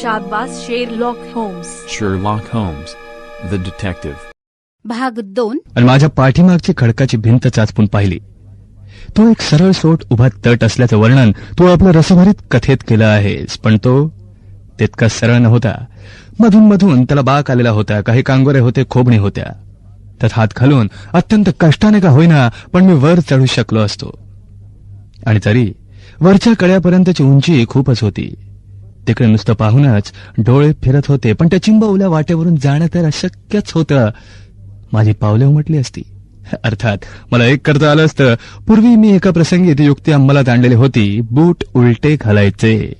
शाबास Sherlock Holmes. Sherlock Holmes, the detective. भाग 2. आणि माझ्या पाठीमागची खडकाची भिंत चाचपून पाहिली. तो एक सरळ सोट उभा तट असल्याचं वर्णन तू आपल्या रसभरीत कथेत केलं आहेस, पण तो तितका सरळ नव्हता. मधून मधून त्याला बाक आलेला होता, काही कांगोरे होते, खोबणी होत्या. त्यात हात घालून अत्यंत कष्टाने का होईना पण मी वर चढू शकलो असतो. आणि तरी वरच्या कड्यापर्यंतची उंची खूपच होती. तिकडे नुसतं पाहूनच डोळे फिरत होते, पण त्या चिंबवल्या वाटेवरून जाणं तर अशक्यच होतं. माझी पावले उमटली असती. अर्थात मला एक करता आलं असतं. पूर्वी मी एका प्रसंगी ती युक्ती अंमलात आणलेली होती. बूट उलटे घालायचे,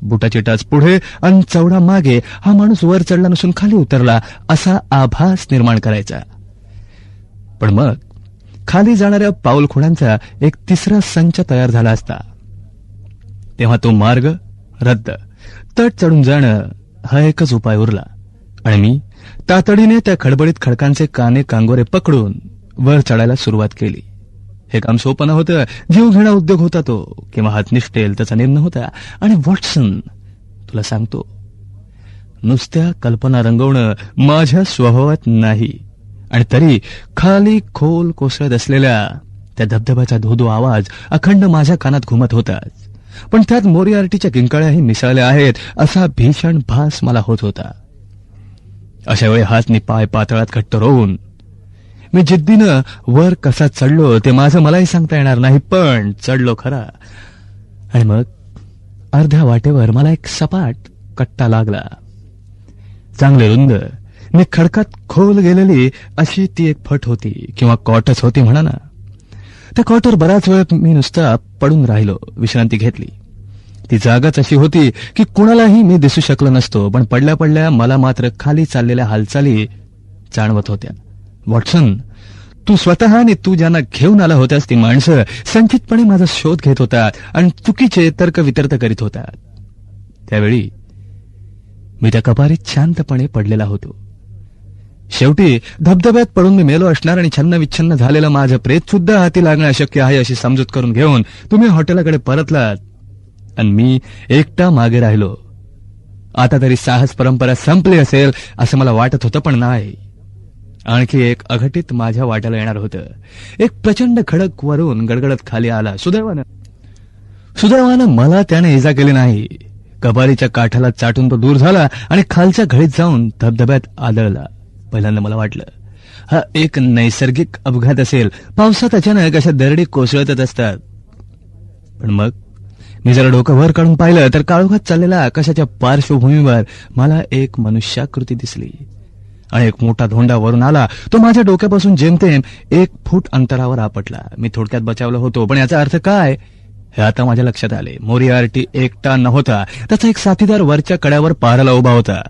बुटाची टाच पुढे आणि चवडा मागे, हा माणूस वर चढला नसून खाली उतरला असा आभास निर्माण करायचा. पण मग खाली जाणाऱ्या पाऊलखुणांचा एक तिसरा संच तयार झाला असता. तेव्हा तो मार्ग रद्द, तट चढून जाणं हा एकच उपाय उरला. आणि मी तातडीने त्या खडबडीत खडकांचे काने कांगोरे पकडून वर चढायला सुरुवात केली. हे काम सोपं नव्हतं. जीवघेणा उद्योग होता तो. किंवा हात निष्ठेल त्याचा निर्णय होता. आणि वॉटसन, तुला सांगतो, नुसत्या कल्पना रंगवणं माझ्या स्वभावात नाही. आणि तरी खाली खोल कोसळत असलेल्या त्या धबधब्याचा धोधो आवाज अखंड माझ्या कानात घुमत होताच, पण त्यात मोरियार्टीच्या किंकाळ्याही मिसळल्या आहेत असा भीषण भास मला होत होता. अशा वेळी हातनी पाय पातळात घट्ट रोवून मी जिद्दीनं वर कसा चढलो ते माझं मलाही सांगता येणार नाही, पण चढलो खरा. आणि मग अर्ध्या वाटेवर मला एक सपाट कट्टा लागला. चांगले रुंद, मी खडकात खोल गेलेली अशी ती एक फट होती, किंवा कॉटच होती म्हणा ना. त्या कॉटवर बराच वेळ मी नुसता पडून राहिलो, विश्रांती घेतली. ती जागाच अशी होती की कुणालाही मी दिसू शकलो नसतो, पण पडल्या पडल्या मला मात्र खाली चाललेल्या हालचाली जाणवत होत्या. वॉटसन, तू स्वतः आणि तू ज्यांना घेऊन आला होतास ती माणसं संचितपणे माझा शोध घेत होतात आणि चुकीचे तर्क वितर्क करीत होतात. त्यावेळी मी त्या कपारीत शांतपणे पडलेला होतो. शेवटी धबधब्यात पडून मी मेलो असणार आणि छन्न विच्छन्न झालेलं माझं प्रेत सुद्धा हाती लागणं अशक्य आहे अशी समजूत करून घेऊन तुम्ही हॉटेलाकडे परतलात आणि मी एकटा मागे राहिलो. आता तरी साहस परंपरा संपली असेल असं मला वाटत होतं, पण नाही. आणखी एक अघटित माझ्या वाट्याला येणार होतं. एक प्रचंड खडक वरून गडगडत खाली आला. सुदैवानं मला त्याने इजा केली नाही. कबारीच्या काठाला चाटून तो दूर झाला आणि खालच्या घळीत जाऊन धबधब्यात आदळला. पहिल्यांदा मला वाटलं हा एक नैसर्गिक अपघात असेल. पावसात अचानक अशा दरडी कोसळतच असतात. पण मग मी जरा डोकं वर काढून पाहिलं तर काळोखात चाललेल्या आकाशाच्या पार्श्वभूमीवर मला एक मनुष्याकृती दिसली आणि एक मोठा धोंडा वरून आला. तो माझ्या डोक्यापासून जेमतेम 1 फूट अंतरावर आपटला. मी थोडक्यात बचावलं होतो, पण याचा अर्थ काय हे आता माझ्या लक्षात आले. मोरियार्टी एकटा नव्हता, त्याचा एक साथीदार वरच्या कड्यावर पहाराला उभा होता.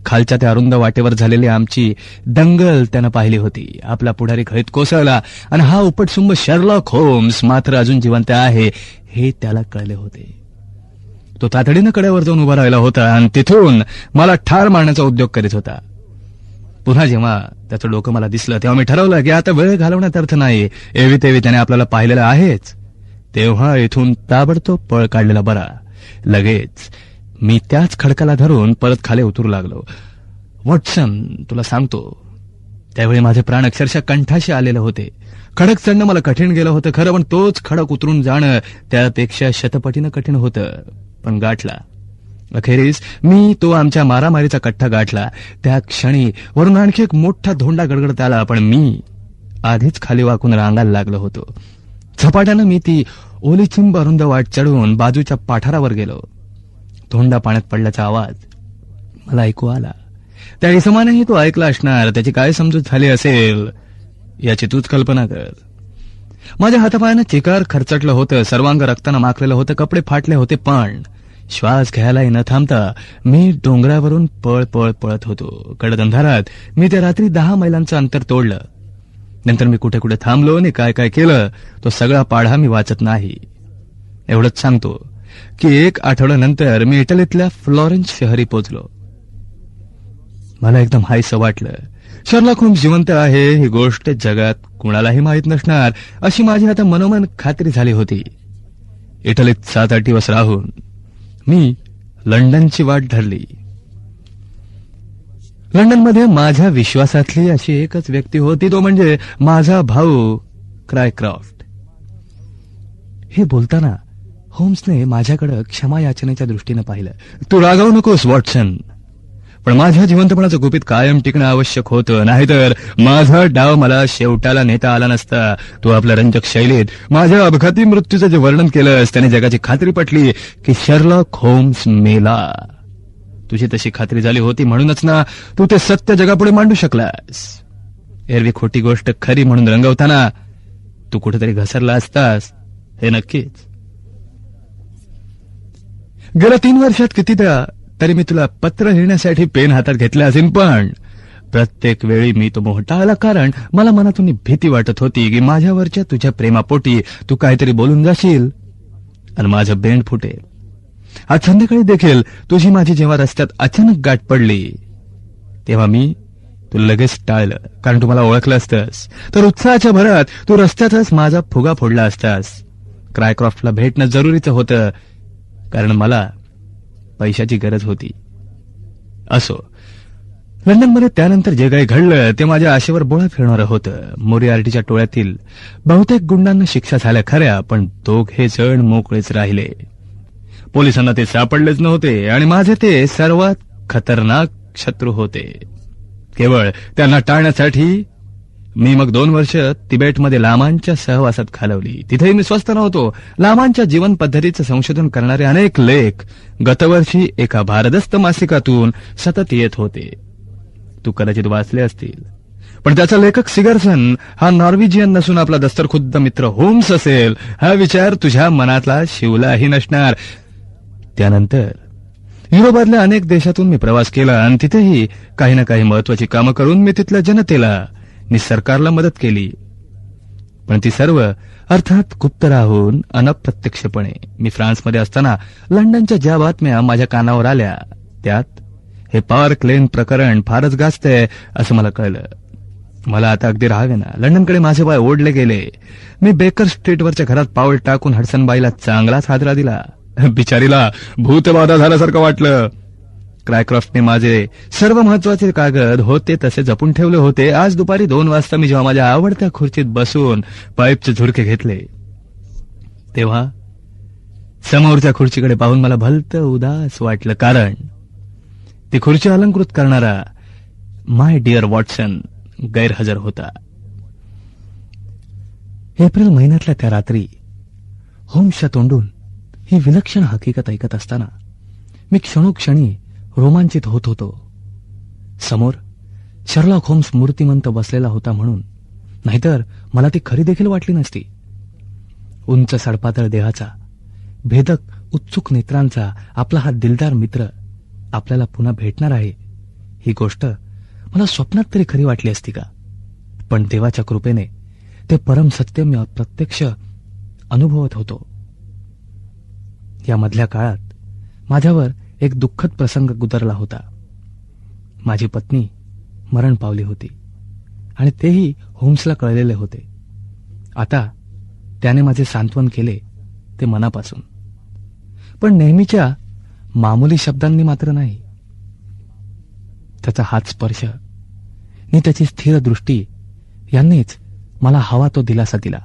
खालच्या त्या अरुंद वाटेवर झालेली आमची दंगल त्यानं पाहिली होती. आपला पुढारी घळीत कोसळला आणि हा उपटसुंब शेरलॉक होम्स मात्र अजून जिवंत आहे हे त्याला कळले होते. तो तातडीनं कड्यावर जाऊन उभा राहिला होता आणि तिथून मला ठार मारण्याचा उद्योग करीत होता. पुन्हा जेव्हा त्याचं डोकं मला दिसलं तेव्हा मी ठरवलं की आता वेळ घालवण्यात अर्थ नाही. एवी तेवी त्याने आपल्याला पाहिलेलं आहेच, तेव्हा इथून ताबडतोब पळ काढलेला बरा. लगेच मी त्याच खडकाला धरून परत खाली उतरू लागलो. वॉटसन, तुला सांगतो, त्यावेळी माझे प्राण अक्षरशः कंठाशी आलेले होते. खडक चढणं मला कठीण गेलं होतं खरं, पण तोच खडक उतरून जाणं त्यापेक्षा शतपटीनं कठीण होतं. पण गाठला. अखेरीस मी तो आमच्या मारामारीचा कट्टा गाठला. त्या क्षणी वरून आणखी एक मोठा धोंडा गडगडत आला, पण मी आधीच खाली वाकून रांगायला लागलो होतो. झपाट्यानं मी ती ओलीचिंब अरुंद वाट चढून बाजूच्या पाठारावर गेलो. धोंडा पाण्यात पडल्याचा आवाज मला ऐकू आला. त्या इसमानेही तो ऐकला असणार. त्याची काय समजूत झाली असेल याची तूच कल्पना कर. माझ्या हातापायानं चिकार खरचटलं होतं, सर्वांग रक्तानं माखलेलं होतं, कपडे फाटले होते, पण श्वास घ्यायलाही न थांबता मी डोंगरावरून पळ पळ पळत होतो. कडक अंधारात मी त्या रात्री 10 मैलांचं अंतर तोडलं. नंतर मी कुठे कुठे थांबलो आणि काय काय केलं तो सगळा पाढा मी वाचत नाही. एवढंच सांगतो की 1 आठवड्यानंतर मी इटलीतल्या फ्लॉरेन्स शहरी पोचलो. मला एकदम हायसं वाटलं. शेरलॉक होम्स जिवंत आहे ही गोष्ट जगात कुणालाही माहीत नसणार अशी माझी आता मनोमन खात्री झाली होती. इटलीत 7-8 दिवस राहून मी लंडनची वाट धरली. लंडनमध्ये माझ्या विश्वासातली अशी एकच व्यक्ती होती, तो म्हणजे माझा भाऊ क्रायक्रॉफ्ट. हे बोलताना होम्सने माझ्याकडे क्षमा याचनेच्या दृष्टीने पाहिलं. तू रागावू नकोस वॉटसन, पण माझ्या जिवंतपणाचं गुपित कायम टिकणं आवश्यक होतं, नाहीतर माझा डाव मला शेवटाला नेता आला नसता. तू आपल्या रंजक शैलीत माझ्या अपघाती मृत्यूचं जे वर्णन केलंस त्याने जगाची खात्री पटली की शर्लॉक होम्स मेला. तुझी तशी खात्री झाली होती म्हणूनच ना तू ते सत्य जगापुढे मांडू शकलास. एरवी खोटी गोष्ट खरी म्हणून रंगवताना तू कुठेतरी घसरला असतास, हे नक्कीच. गेल्या 3 वर्षात कितीदा तरी मी तुला पत्र लिहिण्यासाठी पेन हातात घेतले असेल, पण प्रत्येक वेळी मी तो मोह टाळला, कारण मला मनातून भीती वाटत होती की माझ्यावरच्या तुझ्या प्रेमापोटी तू काहीतरी बोलून जाशील आणि माझं बेंड फुटेल. आज संध्याकाळी देखील तुझी माझी जेव्हा रस्त्यात अचानक गाठ पडली तेव्हा मी तुला लगेच टाळलं, कारण तू मला ओळखलं असतंस तर उत्साहाच्या भरात तू रस्त्यातच माझा फुगा फोडला असतास. क्रायक्रॉफ्टला भेटणं जरुरीचं होतं, कारण मला पैशाची गरज होती. असो, लंडनमध्ये त्यानंतर जे काही घडलं ते माझ्या आशेवर बोळा फिरणारं होतं. मोरियार्टीच्या टोळ्यातील बहुतेक गुंडांना शिक्षा झाल्या खऱ्या, पण दोघे जण मोकळेच राहिले. पोलिसांना ते सापडलेच नव्हते आणि माझे ते सर्वात खतरनाक शत्रू होते. केवळ त्यांना टाळण्यासाठी मी मग 2 वर्ष तिबेटमध्ये लामांच्या सहवासात घालवली. तिथेही मी स्वस्थ नव्हतो. लामांच्या जीवन पद्धतीचं संशोधन करणारे अनेक लेख गतवर्षी एका भारदस्त मासिकातून सतत येत होते. तू कदाचित वाचले असतील, पण त्याचा लेखक सिगर्सन हा नॉर्वेजियन नसून आपला दस्तरखुद्द मित्र होम्स असेल हा विचार तुझ्या मनातला शिवलाही नसणार. त्यानंतर युरोपातल्या अनेक देशातून मी प्रवास केला आणि तिथेही काही ना काही महत्वाची कामं करून मी तिथल्या जनतेला नि सरकारला मदत केली. पण ती सर्व अर्थात गुप्त राहून अनप्रत्यक्षपणे. मी फ्रान्समध्ये असताना लंडनच्या ज्या बातम्या माझ्या कानावर आल्या त्यात हे पार्क लेन प्रकरण फारच गाजतंय असं मला कळलं. मला आता अगदी राहावेना. लंडनकडे माझे पाय ओढले गेले. मी बेकर स्ट्रीटवरच्या घरात पाऊल टाकून हडसनबाईला चांगलाच हादरा दिला. बिचारीला भूतबाधा झाल्यासारखं वाटलं. क्रायक्रॉफ्टने माझे सर्व महत्वाचे कागद होते तसे जपून ठेवले होते. आज दुपारी 2 वाजता मी जेव्हा माझ्या आवडत्या खुर्चीत बसून पाईपचे झुरके घेतले तेव्हा समोरच्या खुर्चीकडे पाहून मला भलतं उदास वाटलं, कारण ती खुर्ची अलंकृत करणारा माय डिअर वॉटसन गैरहजर होता. एप्रिल महिन्यातल्या त्या रात्री होम्सच्या तोंडून ही विलक्षण हकीकत ऐकत असताना मी क्षणोक्षणी रोमांचित होत होतो. समोर शर्लॉक होम्स मूर्तिमंत बसलेला होता म्हणून, नाहीतर मला ती खरी देखील वाटली नसती. उंच सडपातळ देहाचा, भेदक उत्सुक नेत्रांचा आपला हा दिलदार मित्र आपल्याला पुन्हा भेटणार आहे ही गोष्ट मला स्वप्नात तरी खरी वाटली असती का? पण देवाच्या कृपेने ते परम सत्य मी प्रत्यक्ष अनुभवत होतो. या मधल्या काळात माझ्यावर एक दुःखद प्रसंग गुदरला होता. माझी पत्नी मरण पावली होती आणि तेही होम्सला कळलेले होते. आता त्याने माझे सांत्वन केले ते मनापासून, पण नेहमीच्या मामूली शब्दांनी मात्र नाही. त्याचा हात स्पर्श आणि त्याची स्थिर दृष्टी यांनीच मला हवा तो दिलासा दिला.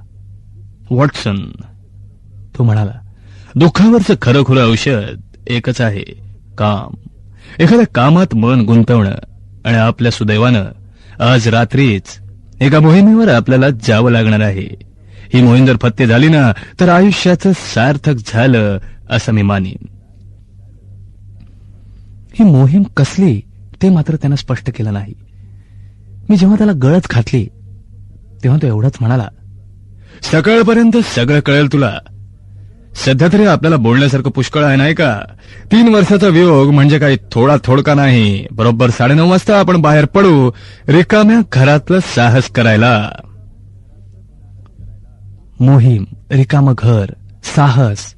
वॉटसन, तो म्हणाला, दुःखावरचं खरंखुरं औषध एकच आहे, काम. एखाद्या कामात मन गुंतवणं. आणि आपल्या सुदैवानं आज रात्रीच एका मोहिमेवर आपल्याला जावं लागणार आहे. ही मोहीम जर फत्ते झाली ना तर आयुष्याचं सार्थक झालं असं मी मानीन. ही मोहीम कसली ते मात्र त्यानं स्पष्ट केलं नाही. मी जेव्हा त्याला गळच घातली तेव्हा तो एवढंच म्हणाला, सकाळपर्यंत सगळं कळेल तुला. सध्या तरी आपल्याला बोलण्यासारखं पुष्कळ आहे नाही का? 3 वर्षाचा वियोग म्हणजे काही थोडा थोडका नाही. बरोबर 9:30 वाजता आपण बाहेर पडू रिकाम्या घरातलं साहस करायला. मोहीम, रिकामं घर, साहस,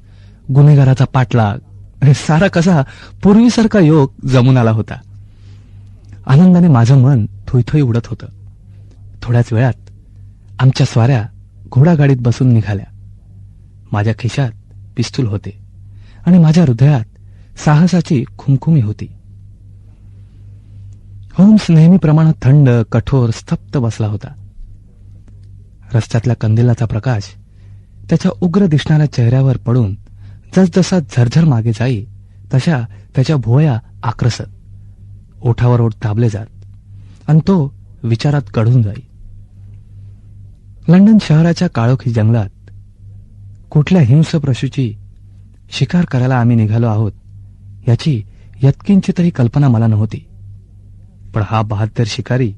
गुन्हेगाराचा पाठलाग, हे सारा कसा पूर्वीसारखा योग जमून आला होता. आनंदाने माझं मन थुईथुई उडत होतं. थोड्याच वेळात आमच्या स्वाऱ्या घोडागाडीत बसून निघाल्या. माझ्या खिशात पिस्तूल होते आणि माझ्या हृदयात साहसाची खुमखुमी होती. होम्स नेहमीप्रमाणे थंड, कठोर, स्तब्ध बसला होता. रस्त्यातल्या कंदिलाचा प्रकाश त्याच्या उग्र दिसणाऱ्या चेहऱ्यावर पडून जसजसा झरझर मागे जाई तशा त्याच्या भुवया आक्रसत, ओठावर ओठ दाबले जात आणि तो विचारात गढून जाई. लंडन शहराच्या काळोखी जंगलात कुठल्या हिंस्र पशूची शिकार करायला आम्ही निघालो आहोत याची यत्किंची तरी कल्पना मला नव्हती. पण हा बहादर शिकारी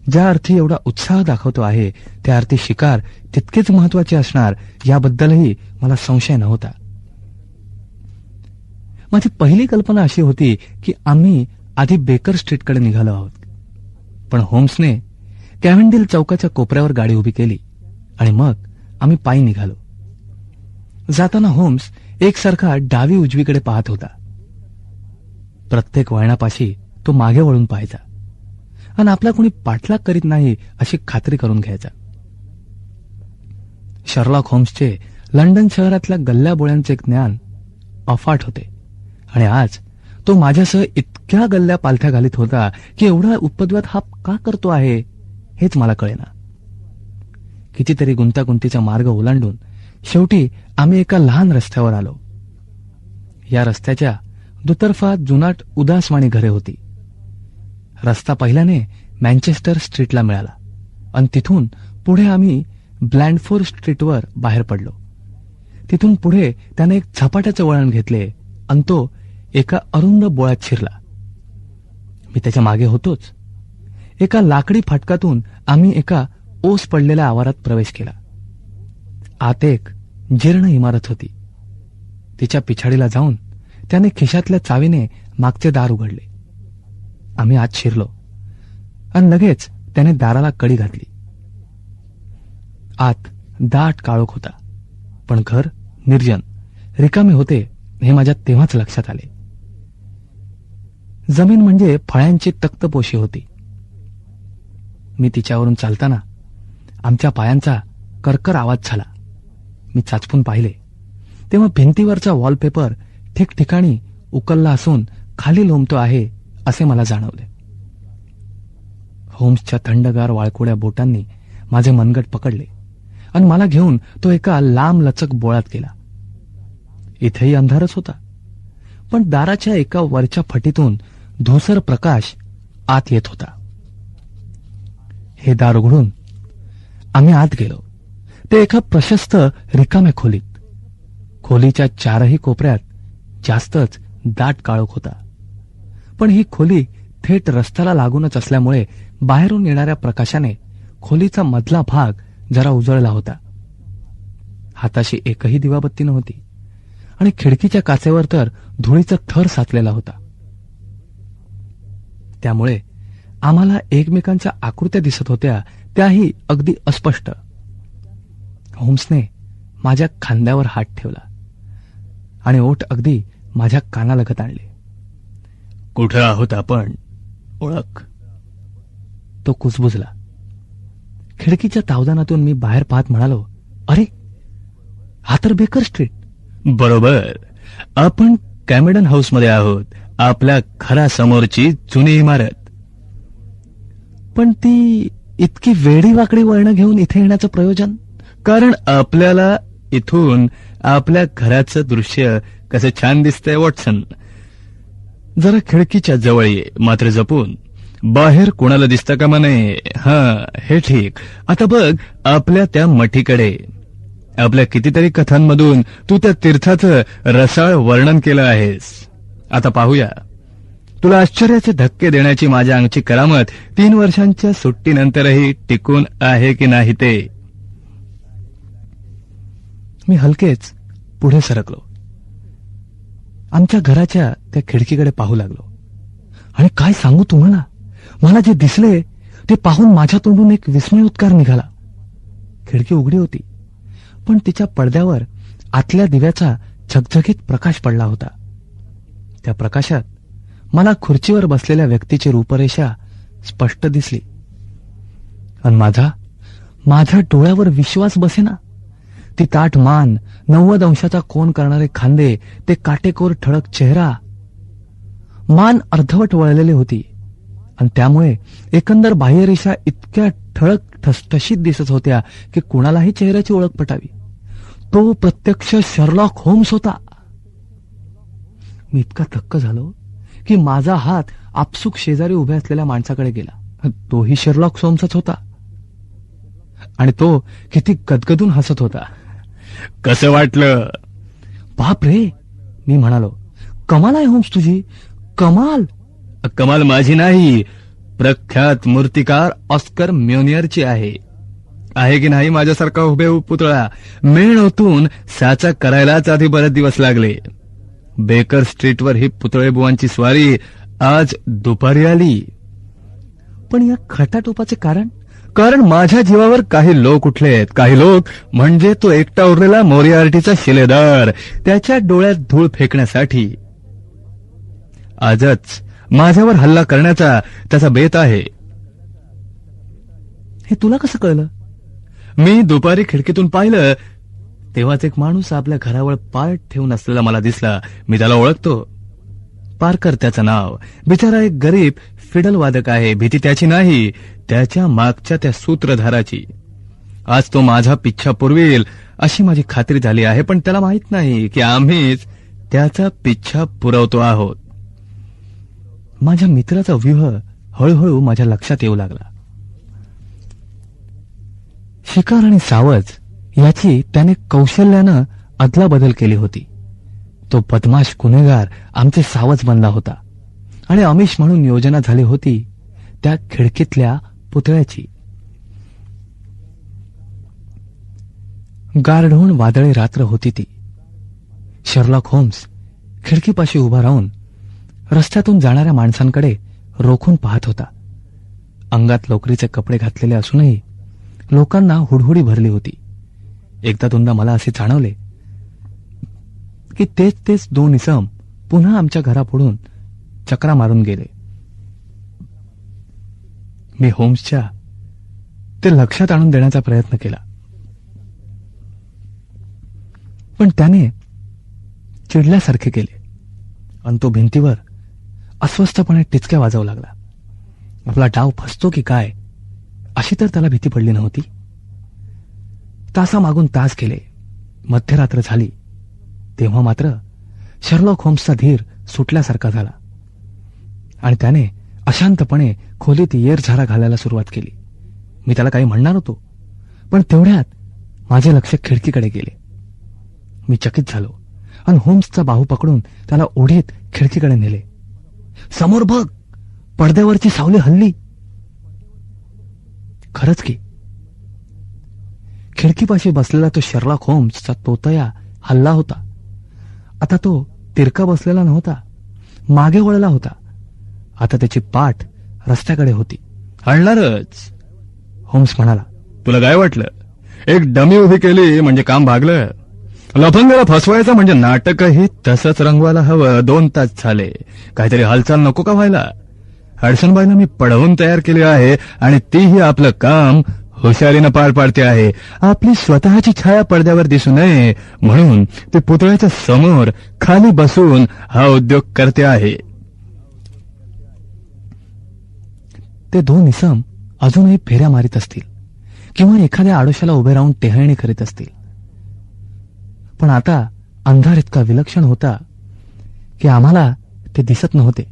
ज्या अर्थी एवढा उत्साह दाखवतो आहे त्या अर्थी शिकार तितकेच महत्वाचे असणार याबद्दलही मला संशय नव्हता. माझी पहिली कल्पना अशी होती की आम्ही आधी बेकर स्ट्रीटकडे निघालो आहोत, पण होम्सने कॅव्हेंडिल चौकाच्या कोपऱ्यावर गाडी उभी केली आणि मग आम्ही पायी निघालो. जाताना होम्स एकसारखा डावी उजवीकडे पाहत होता. प्रत्येक वळणापाशी तो मागे वळून पाहायचा आणि आपला कोणी पाठलाग करीत नाही अशी खात्री करून घ्यायचा. शर्लॉक होम्सचे लंडन शहरातल्या गल्ल्याबोळ्यांचे ज्ञान अफाट होते आणि आज तो माझ्यासह इतक्या गल्ल्या पालथ्या घालीत होता की एवढा उपद्व्यात हा का करतो आहे हेच मला कळेना. कितीतरी गुंतागुंतीचा मार्ग ओलांडून शेवटी आम्ही एका लहान रस्त्यावर आलो. या रस्त्याच्या दुतर्फा जुनाट उदासवाणी घरे होती. रस्ता पहिल्याने मँचेस्टर स्ट्रीटला मिळाला आणि तिथून पुढे आम्ही ब्लँडफोर स्ट्रीटवर बाहेर पडलो. तिथून पुढे त्याने एक झपाट्याचं वळण घेतले आणि तो एका अरुंद बोळात शिरला. मी त्याच्या मागे होतोच. एका लाकडी फाटकातून आम्ही एका ओस पडलेल्या आवारात प्रवेश केला. आत एक जीर्ण इमारत होती. तिच्या पिछाडीला जाऊन त्याने खिशातल्या चावीने मागचे दार उघडले. आम्ही आत शिरलो आणि लगेच त्याने दाराला कडी घातली. आत दाट काळोख होता, पण घर निर्जन, रिकामे होते हे माझ्या तेव्हाच लक्षात आले. जमीन म्हणजे फळ्यांची तक्तपोशी होती. मी तिच्यावरून चालताना आमच्या पायांचा करकर आवाज झाला. मी चाचपून पाहिले तेव्हा भिंतीवरचा वॉलपेपर ठिकठिकाणी उकलला असून खाली लोंबतो आहे असे मला जाणवले. होम्सच्या थंडगार वाळकोड्या बोटांनी माझे मनगट पकडले आणि मला घेऊन तो एका लांब लचक बोळात गेला. इथेही अंधारच होता, पण दाराच्या एका वरच्या फटीतून धूसर प्रकाश आत येत होता. हे दार उघडून आम्ही आत गेलो. ते एका प्रशस्त रिकाम्या खोलीत. खोलीच्या चारही कोपऱ्यात जास्तच दाट काळोख होता, पण ही खोली थेट रस्त्याला लागूनच असल्यामुळे बाहेरून येणाऱ्या प्रकाशाने खोलीचा मधला भाग जरा उजळला होता. हाताशी एकही दिवाबत्ती नव्हती आणि खिडकीच्या काचेवर तर धुळीचा थर साचलेला होता. त्यामुळे आम्हाला एकमेकांच्या आकृत्या दिसत होत्या, त्याही अगदी अस्पष्ट. होम्सने माझ्या खांद्यावर हात ठेवला आणि ओठ अगदी माझ्या कानालगत आणले. कुठं आहोत आपण? ओळख. तो कुजबुजला. खिडकीच्या तावदानातून मी बाहेर पाहत म्हणालो, अरे हा तर बेकर स्ट्रीट. बरोबर, आपण कॅमेडन हाऊसमध्ये आहोत, आपल्या घरासमोरची जुनी इमारत. पण ती इतकी वेडी वाकडी वळणं घेऊन इथे येण्याचं प्रयोजन? कारण आपल्याला इथून आपल्या घराचं दृश्य कसं छान दिसतंय वॉटसन. जरा खिडकीच्या जवळ ये, मात्र जपून. बाहेर कोणाला दिसतं का म्हणे? हा, हे ठीक. आता बघ आपल्या त्या मठीकडे. आपल्या कितीतरी कथांमधून तू त्या तीर्थाचं रसाळ वर्णन केलं आहेस. आता पाहूया, तुला आश्चर्याचे धक्के देण्याची माझ्या अंगची करामत 3 वर्षांच्या सुट्टीनंतरही टिकून आहे की नाही ते. मी हलकेच पुढे सरकलो. आमच्या घराच्या त्या खिडकीकडे पाहू लागलो आणि काय सांगू तुम्हाला, मला जे दिसले ते पाहून माझ्या तोंडून एक विस्मयोद्गार निघाला. खिडकी उघडी होती, पण तिच्या पडद्यावर आतल्या दिव्याचा झगझगीत प्रकाश पडला होता. त्या प्रकाशात मला खुर्चीवर बसलेल्या व्यक्तीची रूपरेषा स्पष्ट दिसली आणि माझ्या डोळ्यावर विश्वास बसेना. ती ताठ मान, 90 अंशाचा कोन करणारे खांदे, ते काटेकोर ठळक चेहरा मान अर्धवट वळलेली होती आणि त्यामुळे एकंदर बाह्यरेषा इतक्या ठळक ठसठशीत दिसत होत्या की कुणालाही चेहऱ्याची ओळख पटावी. तो प्रत्यक्ष शर्लॉक होम्स होता. मी इतका थक्क झालो की माझा हात आपसूक शेजारी उभ्या असलेल्या माणसाकडे गेला. तोही शर्लॉक होम्सच होता आणि तो किती गदगदून हसत होता. कसं वाटलं? बाप रे, मी म्हणालो. कमाल आहे होम्स तुझी, कमाल. कमाल माझी नाही, प्रख्यात मूर्तिकार ऑस्कर म्युनियरची आहे की नाही माझ्यासारखा हुबेहूब पुतळा? मेण ओतून साचा करायलाच आधी बरेच दिवस लागले. बेकर स्ट्रीटवर ही पुतळे बुवांची स्वारी आज दुपारी आली. पण या खटाटोपाचे कारण माझ्या जीवावर काही लोक उठलेत. काही लोक म्हणजे तो एकटा उरलेला मोरियार्टीचा शिलेदार, त्याच्या डोळ्यात धूळ फेकण्यासाठी आजच माझ्यावर हल्ला करण्याचा त्याचा बेत आहे. हे तुला कसं कळलं? मी दुपारी खिडकीतून पाहिलं तेव्हाच एक माणूस आपल्या घरावर पाय ठेवून असलेला मला दिसला. मी त्याला ओळखतो. पार्कर त्याचं नाव. बिचारा एक गरीब फिडल वादक आहे. भीती त्याची नाही, त्याच्या मागच्या त्या सूत्रधाराची. आज तो माझा पिच्छा पुरवेल अशी माझी खात्री झाली आहे, पण त्याला माहित नाही की आम्हीच त्याचा पिच्छा पुरवतो आहोत. माझ्या मित्राचा व्यूह हळूहळू माझ्या लक्षात येऊ लागला. शिकार आणि सावज याची त्याने कौशल्यानं अदलाबदल केली होती. तो बदमाश गुन्हेगार आमचे सावज बनला होता आणि अमिष म्हणून योजना झाली होती त्या खिडकीतल्या पुतळ्याची. गारढोण वादळी रात्र होती ती. शर्लॉक होम्स खिडकीपाशी उभा राहून रस्त्यातून जाणाऱ्या माणसांकडे रोखून पाहत होता. अंगात लोकरीचे कपडे घातलेले असूनही लोकांना हुडहुडी भरली होती. एकदा दोनदा मला असे जाणवले की तेच दोन इसम पुन्हा आमच्या घरापुढून चक्रा मारून गेले. मी होम्सच्या ते लक्षात आणून देण्याचा प्रयत्न केला, पण त्याने चिडल्यासारखे केले आणि तो भिंतीवर अस्वस्थपणे टिचक्या वाजवू लागला. आपला डाव फसतो की काय अशी तर त्याला भीती पडली नव्हती. तासामागून तास गेले. मध्यरात्र झाली. तेव्हा मात्र शर्लॉक होम्सचा धीर सुटल्यासारखा झाला आणि त्याने अशांतपणे खोलीत येरझारा घालायला सुरुवात केली. मी त्याला काही म्हणणार होतो, पण तेवढ्यात माझे लक्ष खिडकीकडे गेले. मी चकित झालो आणि होम्सचा बाहू पकडून त्याला ओढीत खिडकीकडे नेले. समोर बघ, पडद्यावरची सावली हल्ली. खरंच की खिडकीपाशी बसलेला तो शर्लॉक होम्सचा तोतया हल्ला होता. आता तो तिरका बसलेला नव्हता, मागे वळला होता. आता त्याची पाठ रस्त्याकडे होती. हलणारच, होम्स म्हणाला. तुला काय वाटलं? एक डमी उभी केली म्हणजे काम भागलं. लफंगाला फसवायचं म्हणजे नाटकही तसंच रंगवायला हवं. 2 तास झाले, काहीतरी हालचाल नको का व्हायला? हडसनबाईंना मी पढवून तयार केले आहे आणि तीही आपलं काम हुशारीनं पार पाडते आहे. आपली स्वतःची छाया पडद्यावर दिसू नये म्हणून ते पुतळ्याच्या समोर खाली बसून हा उद्योग करते आहे. ते 2 इसम अजूनही फेऱ्या मारित असतील किंवा एखाद्या आडोशाला उभे राहून टेहळणी करीत असतील, पण आता अंधार इतका विलक्षण होता की आम्हाला ते दिसत नव्हते.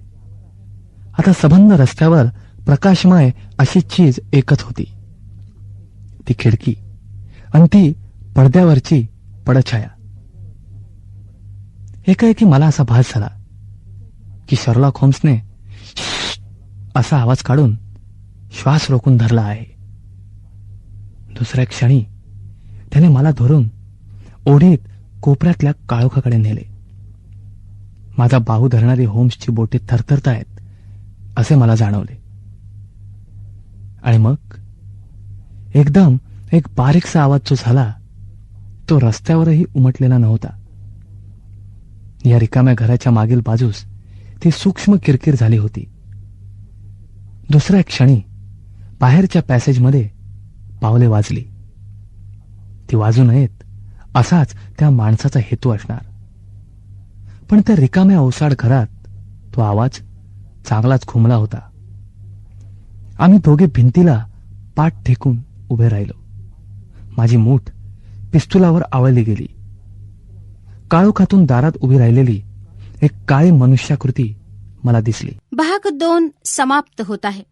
आता सबंध रस्त्यावर प्रकाशमय अशी चीज एकच होती, ती खिडकी आणि ती पडद्यावरची पडछाया. एकाएकी मला असा भास झाला की शर्लॉक होम्सने असा आवाज काढून श्वास रोखून धरला आहे. दुसऱ्या क्षणी त्याने मला धरून ओढीत कोपऱ्यातल्या काळोखाकडे नेले. माझा बाहू धरणारी होम्सची बोटे थरथरतायत असे मला जाणवले. आणि मग एकदम एक बारीकसा आवाज जो झाला तो रस्त्यावरही उमटलेला नव्हता. या रिकाम्या घराच्या मागील बाजूस ती सूक्ष्म किरकिर झाली होती. दुसऱ्या क्षणी बाहेरच्या पॅसेजमध्ये पावले वाजली. ती वाजू नयेत असाच त्या माणसाचा हेतू असणार, पण त्या रिकाम्या ओसाड घरात तो आवाज चांगलाच घुमला होता. आम्ही दोघे भिंतीला पाठ टेकून उभे राहिलो. माझी मूठ पिस्तुलावर आवळली गेली. काळोखातून दारात उभी राहिलेली एक काळी मनुष्याकृती मला दिसली. भाग 2 समाप्त होत आहे.